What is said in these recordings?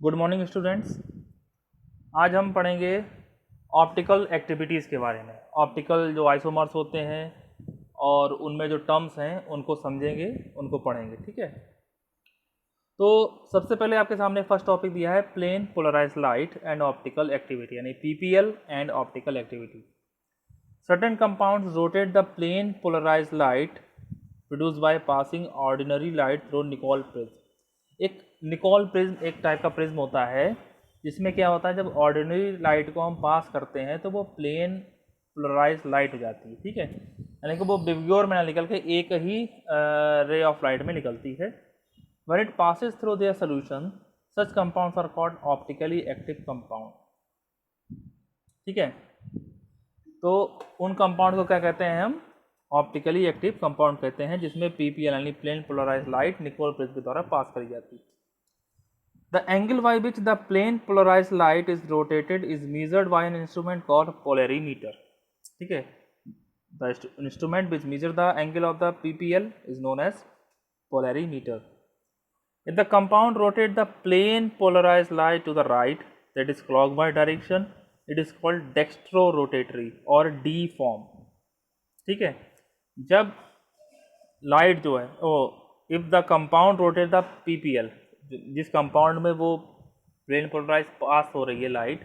Good morning students. आज हम पढ़ेंगे ऑप्टिकल एक्टिविटीज़ के बारे में। ऑप्टिकल जो आइसोमर्स होते हैं और उनमें जो टर्म्स हैं उनको समझेंगे, उनको पढ़ेंगे। ठीक है, तो सबसे पहले आपके सामने फर्स्ट टॉपिक दिया है plane polarise light and optical activity, यानी PPL and optical activity. Certain compounds rotate the plane polarise light produce by passing ordinary light through Nicol prism. एक निकोल प्रिज्म एक टाइप का प्रिज्म होता है जिसमें क्या होता है, जब ऑर्डिनरी लाइट को हम पास करते हैं तो वो प्लेन पोलराइज लाइट हो जाती है। ठीक है, यानी कि वो बिग्योर में ना निकल के एक ही रे ऑफ लाइट में निकलती है। When it passes through their solution, such compounds are called optically active compound। ठीक है, तो उन कंपाउंड को क्या कहते हैं हम? ऑप्टिकली एक्टिव कंपाउंड कहते हैं, जिसमें पीपीएल यानी plane polarise light Nicol prism के द्वारा पास करी जाती है। The angle by which the plane polarise light is rotated is measured by an instrument called polarimeter. ठीक है, the instrument which measure the angle of the PPL is known as polarimeter. If the compound rotate the plane polarized light to the right, that is clockwise direction, it is called dextrorotatory or D form। ठीक है, जब light जो है if the compound rotate the PPL, जिस compound में वो plane polarise पास हो रही है लाइट,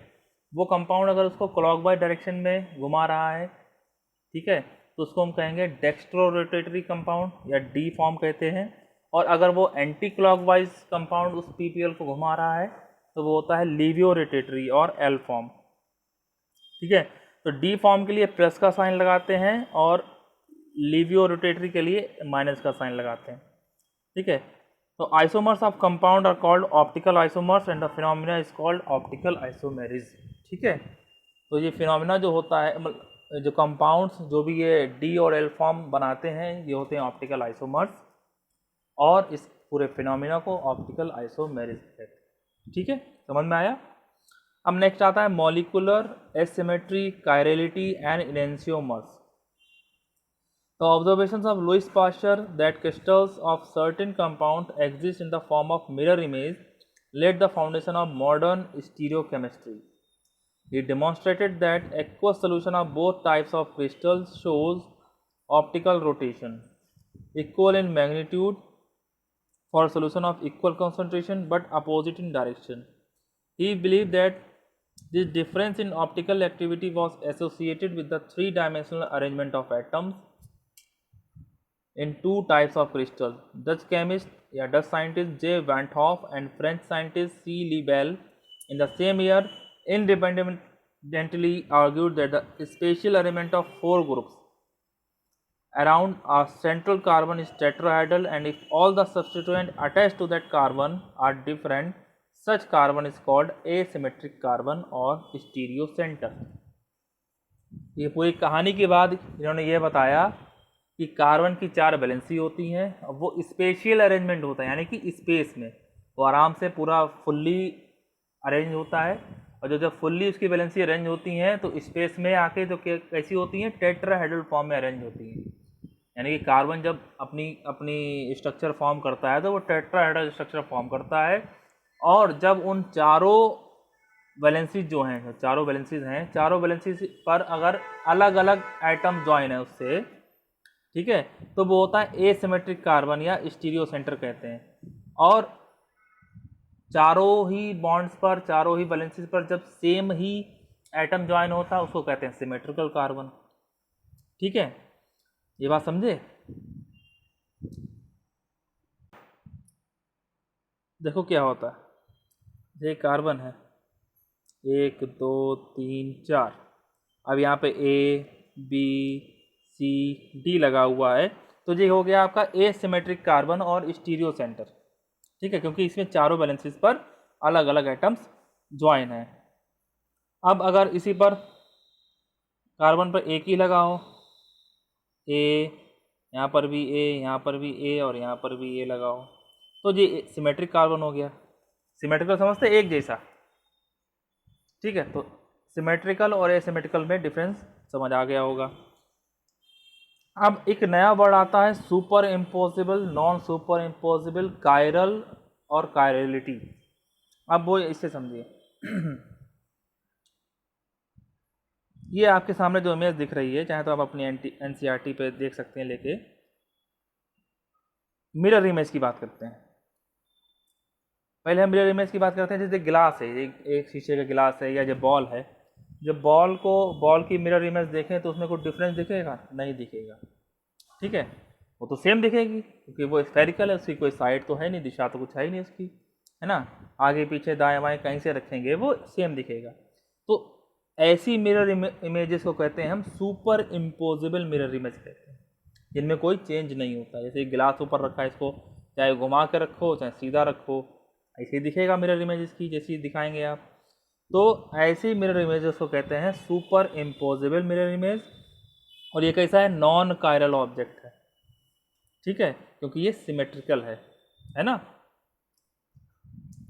वो कंपाउंड अगर उसको क्लॉकवाइज डायरेक्शन में घुमा रहा है, ठीक है, तो उसको हम कहेंगे डेक्स्ट्रोरोटेटरी कंपाउंड या डी फॉर्म कहते हैं। और अगर वो एंटी क्लॉकवाइज कंपाउंड उस पीपीएल को घुमा रहा है तो वो होता है लीवियो रोटेटरी और एल फॉर्म। ठीक है, तो डी फॉर्म के लिए प्लस का साइन लगाते हैं और लीवियो रोटेटरी के लिए माइनस का साइन लगाते हैं। ठीक है, तो isomers of compound are called optical isomers and the phenomena is called optical isomerism. ठीक है, तो ये फिनोमिना जो होता है, जो कंपाउंड्स जो भी ये डी और एल फॉर्म बनाते हैं, ये होते हैं ऑप्टिकल आइसोमर्स, और इस पूरे फिनोमिना को ऑप्टिकल आइसोमेरिज कहते हैं। ठीक है, समझ में आया? अब नेक्स्ट आता है molecular asymmetry, chirality and enantiomers. The observations of Louis Pasteur that crystals of certain compounds exist in the form of mirror image laid the foundation of modern stereochemistry. He demonstrated that aqueous solution of both types of crystals shows optical rotation, equal in magnitude for solution of equal concentration but opposite in direction. He believed that this difference in optical activity was associated with the three-dimensional arrangement of atoms in two types of crystal. Dutch scientist J. Van't Hoff and French scientist C. Lebel in the same year independently argued that the spatial arrangement of four groups around a central carbon is tetrahedral, and if all the substituents attached to that carbon are different, such carbon is called asymmetric carbon or stereocenter। ये पूरी कहानी के बाद इन्होंने ये बताया कि carbon की चार वैलेंसी होती हैं और वो स्पेशियल अरेंजमेंट होता है, यानी कि स्पेस में वो आराम से पूरा फुल्ली अरेंज होता है। और जब फुल्ली उसकी वैलेंसी अरेंज होती हैं तो स्पेस में आके तो कैसी होती हैं? टेट्राहेड्रल फॉर्म में अरेंज होती हैं। यानी कि कार्बन जब अपनी अपनी स्ट्रक्चर फॉर्म करता है तो वो टेट्राहेड्रल स्ट्रक्चर फॉर्म करता है। और जब उन चारों वैलेंसीज जो हैं, चारों वैलेंसीज हैं, चारों वैलेंसीज पर अगर अलग अलग एटम ज्वाइन है उससे, ठीक है, तो वो होता है एसिमेट्रिक कार्बन या स्टीरियो सेंटर कहते हैं। और चारों ही बॉन्ड्स पर, चारों ही वैलेंसीज पर जब सेम ही एटम ज्वाइन होता है उसको कहते हैं सिमेट्रिकल कार्बन। ठीक है, ये बात समझे? देखो क्या होता है, ये कार्बन है 1 2 3 4, अब यहाँ पे A B C D लगा हुआ है, तो ये हो गया आपका एसिमेट्रिक कार्बन और स्टीरियो सेंटर। ठीक है, क्योंकि इसमें चारों वैलेंसीज पर अलग अलग एटम्स ज्वाइन है। अब अगर इसी पर कार्बन पर एक ही लगा हो, A, यहाँ पर भी A, यहाँ पर भी A और यहाँ पर भी A लगा हो, तो ये सिमेट्रिक कार्बन हो गया। सिमेट्रिकल समझते एक जैसा। ठीक है, तो सिमेट्रिकल और एसिमेट्रिकल में डिफरेंस समझ आ गया होगा। अब एक नया वर्ड आता है super imposable, non super imposable, chiral और कायरलिटी। अब वो इससे समझिए। ये आपके सामने जो इमेज दिख रही है, चाहे तो आप अपनी NCERT पे देख सकते हैं लेके। मिरर इमेज की बात करते हैं। पहले हम मिरर इमेज की बात करते हैं। जैसे गिलास है, एक शीशे का गिलास है या जो बॉल है, जब बॉल की मिरर इमेज देखें तो उसमें कोई डिफरेंस दिखेगा? नहीं दिखेगा, ठीक है। वो तो सेम दिखेगी क्योंकि वो स्फेरिकल है, उसकी कोई साइड तो है नहीं, दिशा तो कुछ है ही नहीं उसकी, है ना। आगे पीछे दाएं बाएं कहीं से रखेंगे वो सेम दिखेगा। तो ऐसी मिरर इमेजेस को कहते हैं हम सुपर इम्पोजिबल मिरर इमेज कहते हैं, जिनमें कोई चेंज नहीं होता। जैसे गिलास ऊपर रखा है, इसको चाहे घुमा के रखो चाहे सीधा रखो, ऐसे ही दिखेगा मिरर इमेजेस की, जैसी दिखाएंगे आप। तो ऐसी मिरर इमेजेस को कहते हैं सुपर इम्पोजिबल मिरर इमेज। और ये कैसा है? नॉन कायरल ऑब्जेक्ट है, ठीक है, क्योंकि ये सिमेट्रिकल है ना।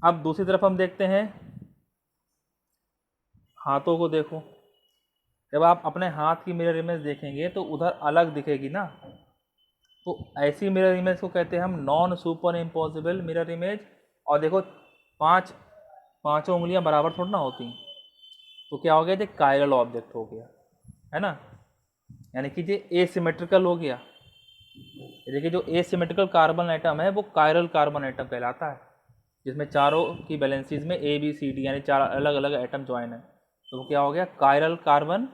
अब दूसरी तरफ हम देखते हैं, हाथों को देखो। जब आप अपने हाथ की मिरर इमेज देखेंगे तो उधर अलग दिखेगी ना। तो ऐसी मिरर इमेज को कहते हैं हम non super impossible mirror image. और देखो, पांचों उंगलियां बराबर थोड़ा ना होती, तो क्या हो गया? ये कायरल ऑब्जेक्ट हो गया, है ना। यानी कि ये एसिमेट्रिकल हो गया। देखिए, जो एसिमेट्रिकल कार्बन एटम है वो कायरल कार्बन एटम कहलाता है, जिसमें चारों की वैलेंसीज में ABCD यानी 4 अलग अलग एटम ज्वाइन है। तो वो क्या हो गया? Chiral carbon.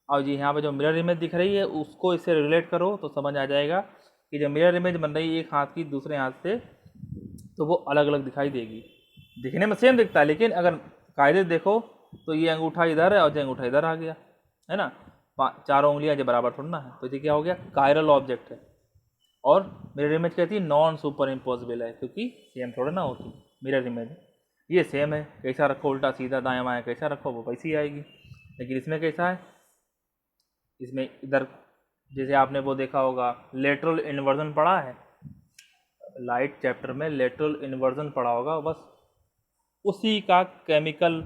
और जी यहाँ पे जो मिरर इमेज दिख रही है उसको इससे रिलेट करो तो समझ आ जाएगा कि जब मिरर इमेज बन रही है एक हाथ की दूसरे हाथ से, तो वो अलग अलग दिखाई देगी। दिखने में सेम दिखता है, लेकिन अगर कायदे देखो तो ये अंगूठा इधर है और ये अंगूठा इधर आ गया, है ना। चारों उंगलियां जो बराबर थोड़ा ना है, तो ये क्या हो गया? कायरल ऑब्जेक्ट है। और मिरर इमेज कहती है नॉन सुपर इम्पॉसिबल है, क्योंकि सेम थोड़ा ना होती मिरर इमेज। ये सेम है, कैसा रखो, उल्टा सीधा दाएं बाएं कैसा रखो वो वैसी आएगी। लेकिन इसमें कैसा है? इसमें इधर, जैसे आपने वो देखा होगा, लेटरल इन्वर्जन पढ़ा है लाइट चैप्टर में, लेटरल इन्वर्जन पढ़ा होगा, बस उसी का केमिकल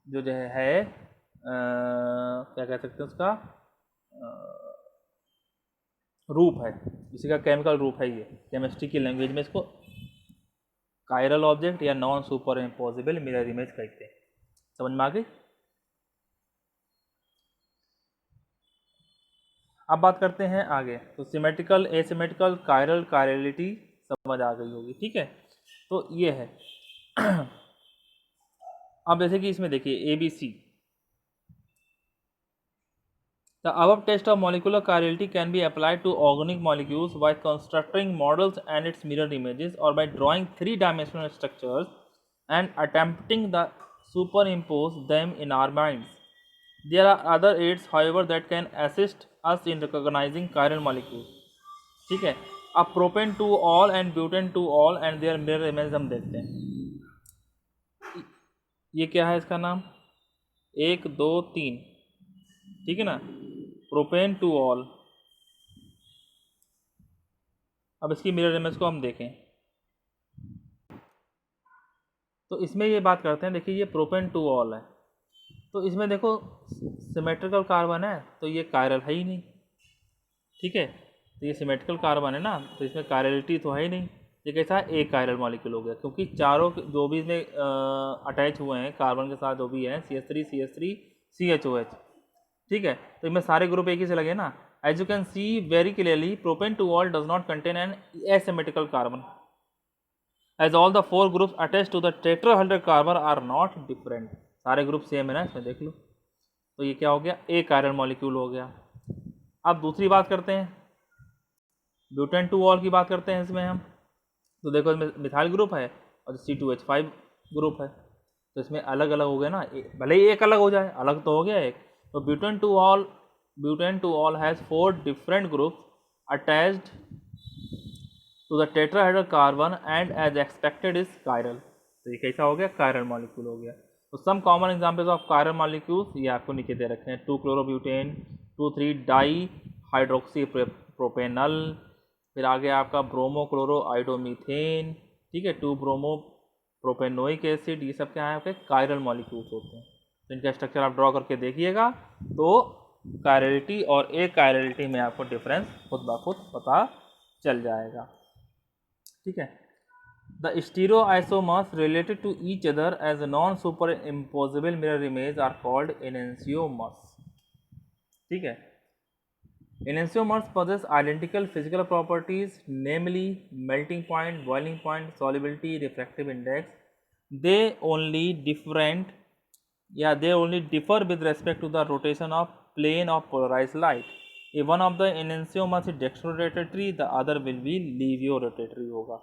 जो है क्या कह सकते हैं उसका रूप है, उसी का केमिकल रूप है। ये केमिस्ट्री की लैंग्वेज में इसको कायरल ऑब्जेक्ट या non super impossible mirror image कहते हैं। समझ में आ गई? अब बात करते हैं आगे। तो सिमेट्रिकल, एसिमेट्रिकल, कायरल, कायरलिटी समझ आ गई होगी, ठीक है। तो ये है। अब जैसे कि इसमें देखिए ABC, the above test of molecular chirality can be applied to organic molecules by constructing models and its mirror images, or by drawing three-dimensional structures and attempting to superimpose them in our minds. There are other aids, however, that can assist us in recognizing chiral molecules. ठीक है। अब propane two ol and butane two ol and their mirror image हम देखते हैं। ये क्या है? इसका नाम 1 2 3, ठीक है ना, प्रोपेन टू ऑल। अब इसकी मिरर इमेज को हम देखें तो इसमें ये बात करते हैं। देखिए, ये प्रोपेन टू ऑल है, तो इसमें देखो सिमेट्रिकल कार्बन है, तो ये कायरल है ही नहीं, ठीक है। तो ये सिमेट्रिकल कार्बन है ना, तो इसमें कायरलिटी तो है ही नहीं। ये कैसा है? एक कायरल मॉलिक्यूल हो गया, क्योंकि चारों जो भी इसमें अटैच हुए हैं कार्बन के साथ, जो भी है CH3 CH3 CHOH, ठीक है। तो इसमें सारे ग्रुप एक ही से लगे ना। As you can see very clearly, propan two ol does not contain an asymmetrical carbon, as all the 4 groups attach to the tetrahedral carbon are not different. सारे ग्रुप सेम है ना, इसमें देख लो। तो ये क्या हो गया? एक कायरल मॉलिक्यूल हो गया। अब दूसरी बात करते हैं, ब्यूटेन टू ऑल की बात करते हैं इसमें हम। तो देखो, इसमें मिथाइल ग्रुप है और C2H5 ग्रुप है, तो इसमें अलग अलग हो गया ना। भले ही एक अलग हो जाए, अलग तो हो गया एक। तो butan two ol has 4 different groups attached to the tetrahedral carbon and as expected is chiral. तो ये कैसा हो गया? कायरल मॉलिक्यूल हो गया। तो some common examples of chiral molecules ये आपको नीचे दे रखे हैं। 2-क्लोरोब्यूटेन, 2,3 डाई हाइड्रोक्सी प्रोपेनल, फिर आगे आपका ब्रोमो क्लोरो आइडोमीथेन, ठीक है, 2-ब्रोमो प्रोपेनोइक एसिड। ये सब क्या है? आपके कायरल मॉलिक्यूल्स होते हैं। तो इनका स्ट्रक्चर आप ड्रॉ करके देखिएगा, तो कायरलिटी और एक कायरलिटी में आपको डिफरेंस खुद ब खुद पता चल जाएगा, ठीक है। The stereoisomers related to each other as non-superimposable mirror image are called enantiomers. ठीक है, enantiomers possess identical physical properties, namely melting point, boiling point, solubility, refractive index. They only differ with respect to the rotation of plane of polarized light. If one of the enantiomers is dextrorotatory, the other will be leviorotatory होगा.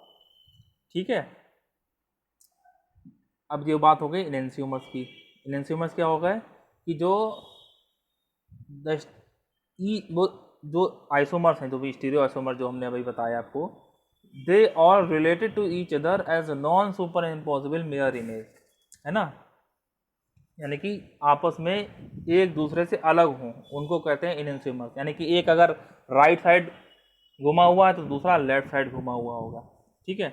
ठीक है, अब ये बात हो गई enantiomers की. enantiomers क्या हो गए कि जो वो जो आइसोमर्स हैं, जो भी स्टीरियो आइसोमर जो हमने अभी बताया आपको, they are related to each other as non super impossible mirror image, है ना, यानी कि आपस में एक दूसरे से अलग हों, उनको कहते हैं enantiomers. यानी कि एक अगर राइट साइड घुमा हुआ है तो दूसरा लेफ्ट साइड घुमा हुआ होगा. ठीक है,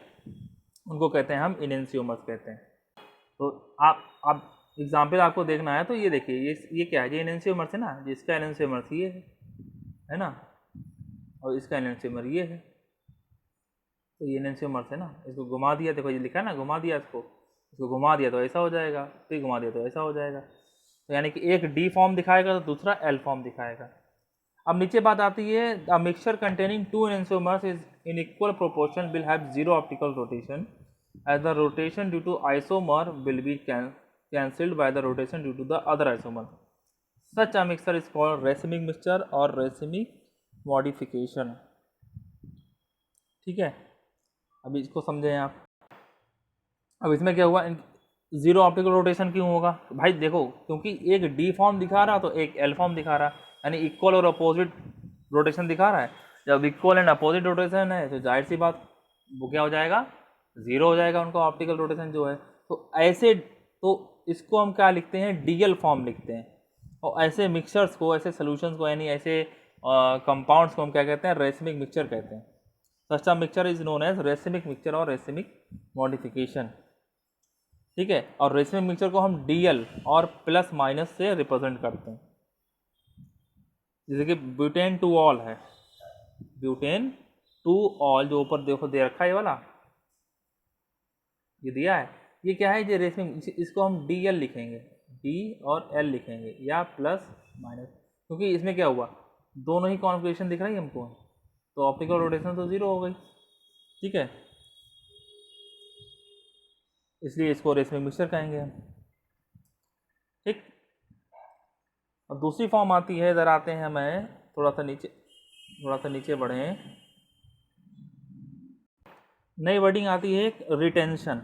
उनको कहते हैं हम enantiomers कहते हैं. तो आप एग्जाम्पल आपको देखना है तो ये देखिए, ये क्या है, ये enantiomers है ना, जिसका enantiomers ये है ना, और इसका enantiomer ये है. तो ये enantiomers है ना, इसको घुमा दिया, देखो ये लिखा है ना, घुमा दिया इसको घुमा दिया तो ऐसा हो जाएगा, फिर घुमा दिया तो ऐसा हो जाएगा. तो यानी कि एक डी फॉर्म दिखाएगा तो दूसरा एल फॉर्म दिखाएगा. अब नीचे बात आती है, a mixture containing two enantiomers is in equal proportion will have zero optical rotation as the rotation due to isomer will be cancelled by the rotation due to the other isomer. Such a mixture is called racemic mixture or racemic modification. ठीक है, अभी इसको समझें आप. अब इसमें क्या हुआ, जीरो ऑप्टिकल रोटेशन क्यों होगा भाई, देखो क्योंकि एक डी फॉर्म दिखा रहा तो एक एल फॉर्म दिखा रहा, यानी इक्वल और अपोजिट रोटेशन दिखा रहा है. जब इक्वल एंड अपोजिट रोटेशन है तो जाहिर सी बात वो क्या हो जाएगा, जीरो हो जाएगा उनका ऑप्टिकल रोटेशन जो है. तो ऐसे, तो इसको हम क्या लिखते हैं, डीएल फॉर्म लिखते हैं. और ऐसे मिक्सचर्स को, ऐसे सॉल्यूशंस को, यानी ऐसे कंपाउंड्स को हम क्या कहते हैं, रेसिमिक मिक्सचर कहते हैं. Such a mixture is known as racemic mixture और रेसिमिक मॉडिफिकेशन. ठीक है, और रेसिमिक मिक्सचर को हम डीएल और प्लस माइनस से रिप्रेजेंट करते हैं. जैसे कि ब्यूटेन टू ऑल है, ब्यूटेन टू ऑल जो ऊपर देखो दे रखा है ये वाला, ये दिया है, ये क्या है, ये रेसिमिक, इसको हम डी एल लिखेंगे, डी और एल लिखेंगे या प्लस माइनस, क्योंकि इसमें क्या हुआ, दोनों ही कॉन्फ़िगरेशन दिख रही है हमको, तो ऑप्टिकल रोटेशन तो जीरो हो गई. ठीक है, इसलिए इसको रेसिमिक मिक्सचर कहेंगे हम. ठीक, अब दूसरी फॉर्म आती है, इधर आते हैं हमें थोड़ा सा नीचे बढ़ें. नई वर्डिंग आती है एक रिटेंशन.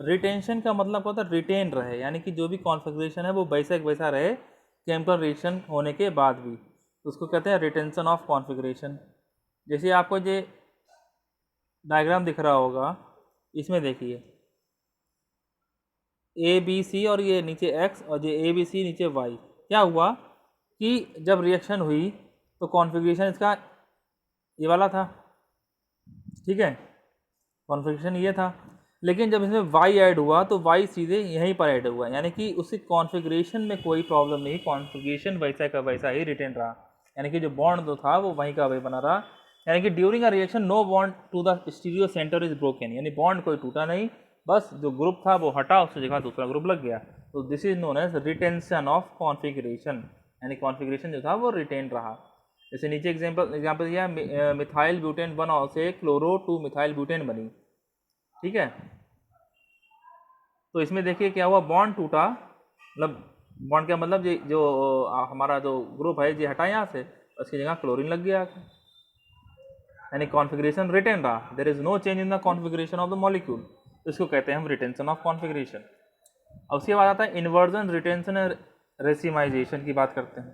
रिटेंशन का मतलब होता है रिटेन रहे, यानी कि जो भी कॉन्फ़िगरेशन है वो वैसा वैसा रहे केमिकल रिएक्शन होने के बाद भी, उसको कहते हैं रिटेंशन ऑफ कॉन्फ़िगरेशन. जैसे आपको ये डायग्राम दिख रहा होगा, इसमें देखिए ए बी सी और ये नीचे एक्स और ये ए बी सी नीचे वाई. क्या हुआ कि जब रिएक्शन हुई तो कॉन्फ़िगरेशन इसका ये वाला था. ठीक है, कॉन्फ़िगरेशन ये था, लेकिन जब इसमें y ऐड हुआ तो y सीधे यहीं पर ऐड हुआ, यानी कि उसकी कॉन्फ़िगरेशन में कोई प्रॉब्लम नहीं, कॉन्फ़िगरेशन वैसा का वैसा ही रिटेन रहा, यानी कि जो बॉन्ड जो था वो वहीं का वही बना रहा. यानी कि during a reaction no bond to the stereo centre is broken, यानी बॉन्ड कोई टूटा नहीं, बस जो ग्रुप था वो हटा, उसकी जगह दूसरा ग्रुप लग गया. तो this is known as retention of configuration, यानी कॉन्फ़िगरेशन जो था वो रिटेन रहा. जैसे नीचे एग्जाम्पल दिया, मिथाइल ब्यूटेन 1 से क्लोरो 2 मिथाइल ब्यूटेन बनी. ठीक है, तो इसमें देखिए क्या हुआ, बॉन्ड टूटा, मतलब बॉन्ड का मतलब ये जो हमारा जो ग्रुप है ये हटा यहाँ से, उसकी जगह क्लोरीन लग गया, यानी कॉन्फ़िगरेशन रिटेन रहा. There is no change in the configuration of the molecule, इसको कहते हैं हम रिटेंशन ऑफ कॉन्फ़िगरेशन. अब उसके बाद आता है इन्वर्जन, रिटेंशन, रेसिमाइजेशन की बात करते हैं.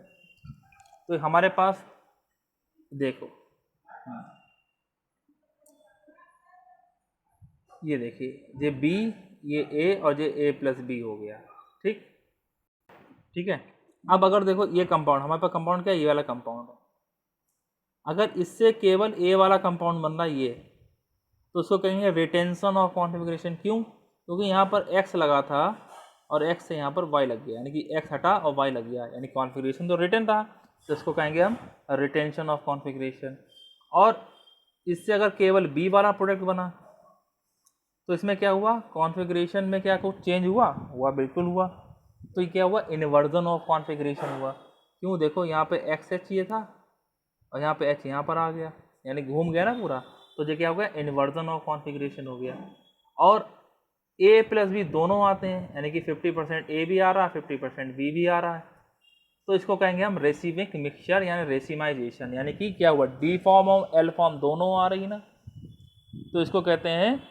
तो हमारे पास देखो, ये देखिए, ये बी, ये ए और ये ए प्लस बी हो गया. ठीक है. अब अगर देखो ये कंपाउंड, हमारे पास कंपाउंड क्या है, ये वाला कंपाउंड है. अगर इससे केवल ए वाला कंपाउंड बन रहा है ये, तो उसको कहेंगे रिटेंशन ऑफ कॉन्फ़िगरेशन. क्यों, क्योंकि यहाँ पर एक्स लगा था और एक्स से यहाँ पर वाई लग गया, यानी कि एक्स हटा और वाई लग गया, यानी कॉन्फ़िगरेशन तो रिटेन रहा, तो इसको कहेंगे हम रिटेंशन ऑफ कॉन्फ़िगरेशन. और इससे अगर केवल बी वाला प्रोडक्ट बना, तो इसमें क्या हुआ, कॉन्फ़िगरेशन में क्या कुछ चेंज हुआ बिल्कुल हुआ। तो ये क्या हुआ, इन्वर्जन ऑफ कॉन्फ़िगरेशन हुआ। क्यों, देखो यहाँ पे एक्स एच ये था और यहाँ पे एच यहाँ पर आ गया, यानी घूम गया ना पूरा। तो ये क्या हो गया, इन्वर्जन ऑफ कॉन्फ़िगरेशन हो गया। और ए प्लस बी दोनों आते हैं, यानी कि 50% ए भी आ रहा है, 50% बी भी आ रहा है। तो इसको कहेंगे हम रेसिमिक मिक्सचर यानी रेसिमाइजेशन, यानी कि क्या हुआ, डी फॉर्म और एल फॉर्म दोनों आ रही ना, तो इसको कहते हैं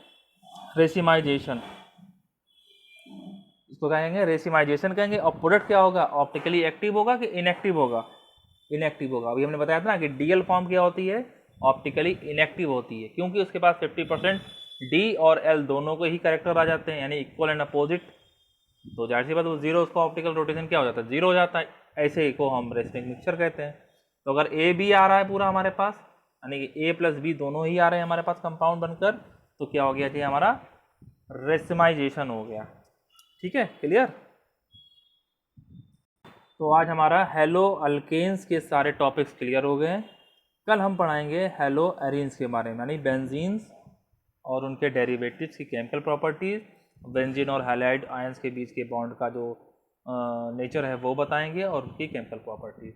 रेसिमाइजेशन। इसको कहेंगे रेसिमाइजेशन कहेंगे। और प्रोडक्ट क्या होगा, ऑप्टिकली एक्टिव होगा कि इनएक्टिव होगा, इनएक्टिव होगा। अभी हमने बताया था ना कि डीएल फॉर्म क्या होती है, ऑप्टिकली इनएक्टिव होती है, क्योंकि उसके पास 50% डी और एल दोनों को ही कैरेक्टर आ जाते हैं, यानी इक्वल एंड अपोजिट। तो जाहिर सी बात वो जीरो, उसका ऑप्टिकल रोटेशन क्या हो जाता है, जीरो हो जाता है। ऐसे ही को हम रेसिमिक मिक्सचर कहते हैं। तो अगर ए बी आ रहा है पूरा हमारे पास, यानी कि ए प्लस बी दोनों ही आ रहे हैं हमारे पास कंपाउंड बनकर, तो क्या हो गया जी, हमारा रेसिमाइजेशन हो गया। ठीक है, क्लियर। तो आज हमारा हेलो अल्केन्स के सारे टॉपिक्स क्लियर हो गए हैं। कल हम पढ़ाएंगे हेलो एरीन्स के बारे में, यानी बेंजीन्स और उनके डेरिवेटिव्स की केमिकल प्रॉपर्टीज, बेंजीन और हैलाइड आयंस के बीच के बॉन्ड का जो नेचर है वो बताएंगे, और उनकी केमिकल प्रॉपर्टीज।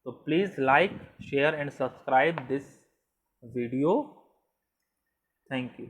तो please like, share and subscribe this video. Thank you.